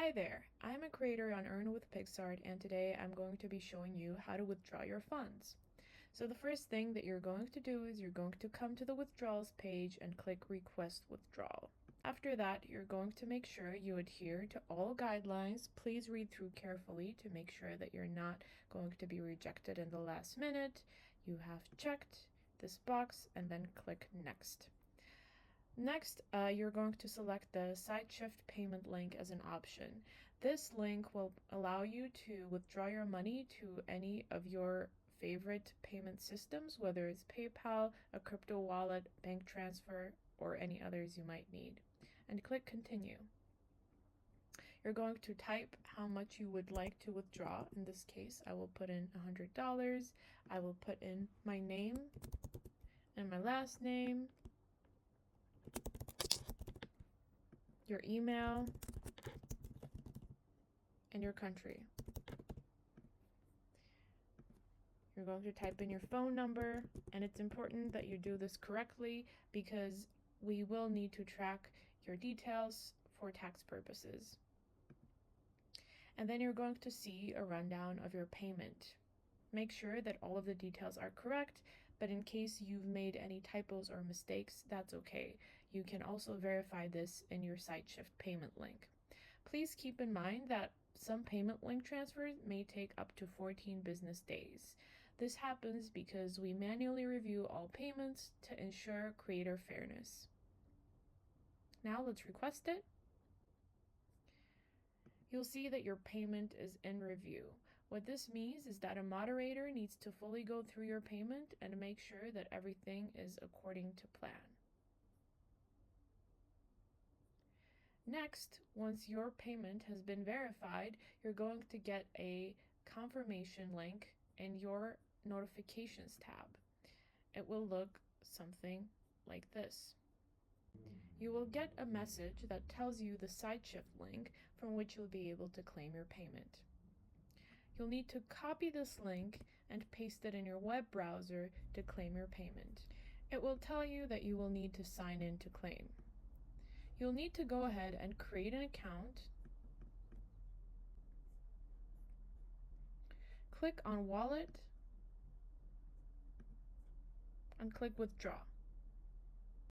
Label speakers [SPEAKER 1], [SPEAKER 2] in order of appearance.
[SPEAKER 1] Hi there, I'm a creator on Earn with Picsart, and today I'm going to be showing you how to withdraw your funds. So the first thing that you're going to do is you're going to come to the withdrawals page and click Request Withdrawal. After that, you're going to make sure you adhere to all guidelines. Please read through carefully to make sure that you're not going to be rejected in the last minute. You have checked this box and then click Next. Next, you're going to select the SideShift payment link as an option. This link will allow you to withdraw your money to any of your favorite payment systems, whether it's PayPal, a crypto wallet, bank transfer, or any others you might need. And click Continue. You're going to type how much you would like to withdraw. In this case, I will put in $100. I will put in my name and my last name, your email, and your country. You're going to type in your phone number, and it's important that you do this correctly because we will need to track your details for tax purposes. And then you're going to see a rundown of your payment. Make sure that all of the details are correct, but in case you've made any typos or mistakes, that's okay. You can also verify this in your SideShift payment link. Please keep in mind that some payment link transfers may take up to 14 business days. This happens because we manually review all payments to ensure creator fairness. Now let's request it. You'll see that your payment is in review. What this means is that a moderator needs to fully go through your payment and make sure that everything is according to plan. Next, once your payment has been verified, you're going to get a confirmation link in your Notifications tab. It will look something like this. You will get a message that tells you the SideShift link from which you'll be able to claim your payment. You'll need to copy this link and paste it in your web browser to claim your payment. It will tell you that you will need to sign in to claim. You'll need to go ahead and create an account. Click on Wallet and click Withdraw.